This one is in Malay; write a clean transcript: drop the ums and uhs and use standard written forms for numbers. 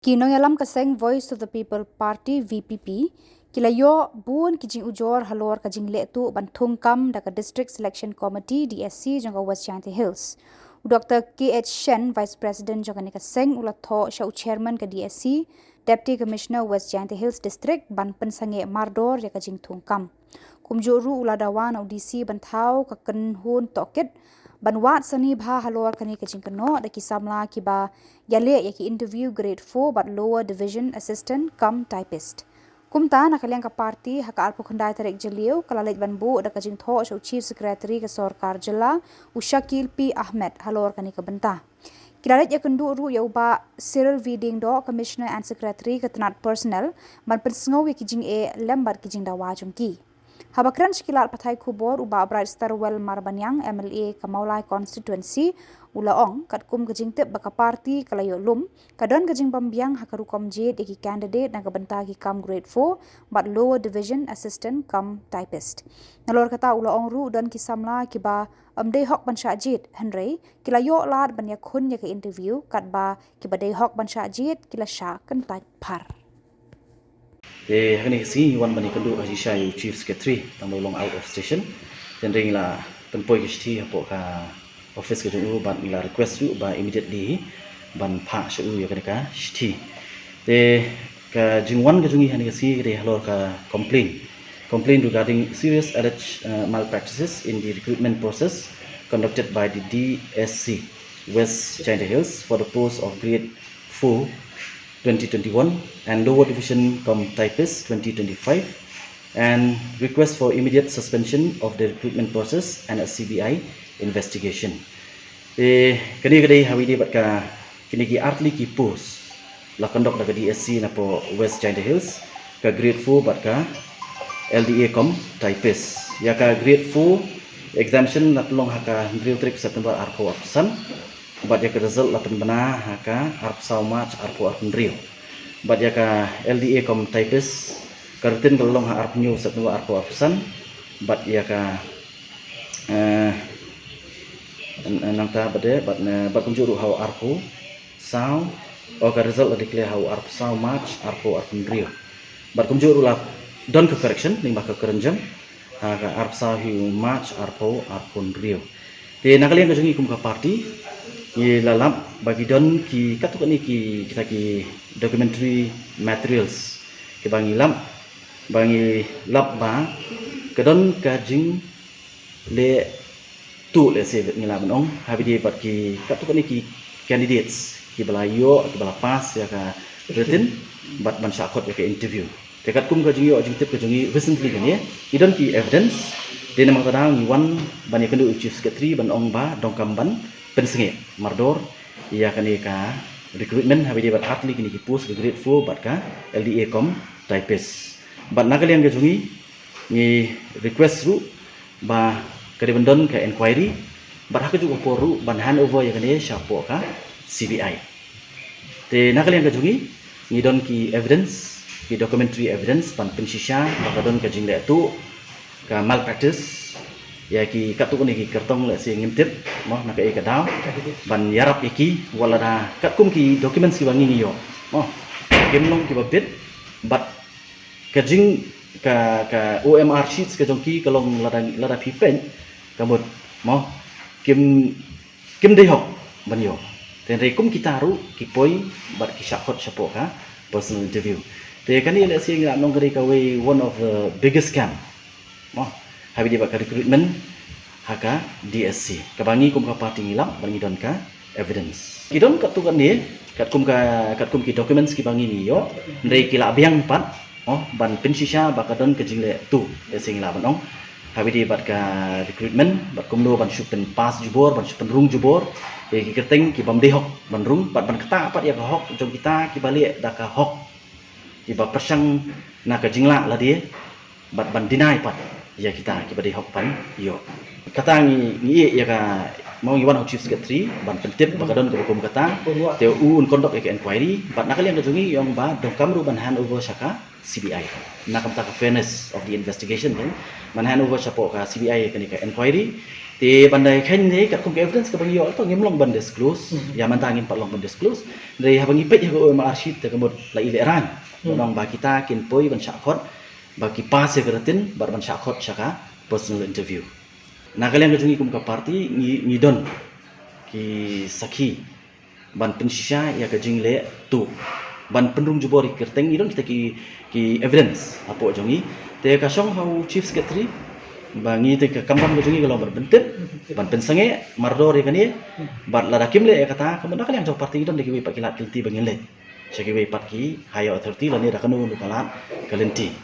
Kinoyalam kaseng Voice of the People Party VPP kilayo bun kijing ujor halor kajing letu bantung kam daka District Selection Committee DSC jangka West Jainti Hills. Dr. KH Shen Vice President jangka ni kaseng ulat tho show chairman ke DSC Deputy Commissioner West Jainti Hills District ban pensange mardor ya kajing tungkam. Kumjuru uladawan audisi bantau kaken hun tokit banwat sani bha halor kani kajing kano daki samla kiba yale yaki interview grade 4 but lower division assistant cum typist. Kumta nakaliang ka party haka alpo khandai tarik jeliu kalalait banbu da kajing tho show chief secretary ka sorkar jela Ushakil P Ahmed halor kani ka benta. Kilalit yakundu ru yauba Cyril V Dingdo commissioner and secretary ka tenat personnel man pensngau yaki jing e lembar kijing da wajungki. Habakran sekilar patai kubor uba Bright Starwell Marbanyang MLA Kamaulai constituency ulaong katkum kajing tip baka party kalayo lum kadon kajing pambiang hakaru komjed eki candidate naga benta ki kam grade 4 but lower division assistant cum typist. Nalor kata ulaong ru don kisamla kiba amdei hok bansyajid henry kilayo lad banyak hun ya ke interview katba kiba dei hok bansyajid kila sya kentai par. Hari ni wan bani kendu Aisha yu chief secretary tambah long out of station dan ring la penpoi kesti apo ka office ke jung ban la request yu ba immediately ban pha shu yu ka ka sti te ka jing wan ke jungi hani si ke halor ka complain regarding serious alleged malpractices in the recruitment process conducted by the DSC West Jainti Hills for the post of grade 4 2021 and lower division cum typist 2025 and request for immediate suspension of the recruitment process and a CBI investigation. Kini hawi di bat ka kini ki artli ki post la conduct daga DSC na po West Jainti Hills ka grade 4 bat ka LDA cum typist ya ka grade 4 exemption na tulong haka drill trip September arko apsan bat ya ka result lapan bena haka arp saumat arpo arp drill bat ya ka LDA cum typist kartin kalong ha arp new September arpo apsan bat ya ka nang ta bade bat kunjuru hau arpo sau o ka result declare hau arp saumat arpo arp drill bat kunjuru la don ke correction ning ba ka kerenjang haka arp sau hu match arpo arpo drill te nakalian ka jungi kum ka party ye lalap bagi don ki katuk ni ki kita ki documentary materials ke bangi lap ba ke don ka jing le tu le se ni la menong habi di bat ki katuk ni ki candidates ki balayo ki bala pas ya ka written bat ban syakot ya ke interview tekat kum ka jing yo jing tip ka jing recently kan ye idon ki evidence de namang tadang ni wan ban ya kendu chief secretary ban ong ba dongkam ban pensenge mardor ia kani ka recruitment habi dia bat atli kini ki post ke grade 4 bat ka LDA com typist bat nakalian ke jungi ni request ru ba kadi bendon ka inquiry bat hak juga poru ban handover ya kani syapo ka CBI te nakalian ke jungi ni don ki evidence ki documentary evidence ban pensisha ba don ka jing le tu ka malpractice ya ki katuk ni ki kertong le si ngintip mo nak e kadau ban yarap iki wala da katkum ki documents ki bangi yo mo gemlong ki babit bat kajing ka OMR sheets ka jongki kalong lada pipen kamut mo kim dei hok ban yo ten rekum kita ru ki poi bat ki syakot syapo ka personal interview te kani le si ngak nong ka way one of the biggest scam mo habi dia bakal recruitment haka DSC kabangi kum ka party ngilap bangi don ka evidence kidon katukan ni katkum ki documents ki bangi ni yo ndai kila biang pat ban pensisha bakadon ke jingle tu sing la banong habi dia bat ka recruitment bat kumlo ban shupen pas jubor ban shupen rung jubor ki keteng ki bam dehok ban rung bat ban kata pat ya ka hok jom kita ki balik da ka hok ki ba persang na ka jingla la dia bat ban deny pat ya kita badi hokpan yo kata ngi ya ka mau iwan chief secretary ban pentip bakadon ke hukum kata teu un conduct ke inquiry bat nakalian ke jungi yang ba dongkam ru ban handover syaka CBI nakam ta fairness of the investigation kan ban handover syapo ka CBI ke inquiry Ti bandai khen ni kat kum evidence ka bang yo to ngim long ban disclose ya man tangin pat long ban disclose dari ha bang ipet ya ko ma arshid te kemud la ile ran long ba kita kin poi ban syakhot ba ki pas ya keratin bar ban syakhot syaka personal interview na kalian kajungi kum ka party ni don ki sakhi ban pensisha ya kajing le tu ban penrung jubori kerteng ni don kita ki evidence apo jongi te ka song hau chief secretary bangi te ka kamram ko jongi kalau berbentet ban pensange mardor ya kani bat ladakim le kata kemudian kalian jauh party don deki pak kilat kilti bangin le segi pat ki higher authority lani rakanu kalat kalenti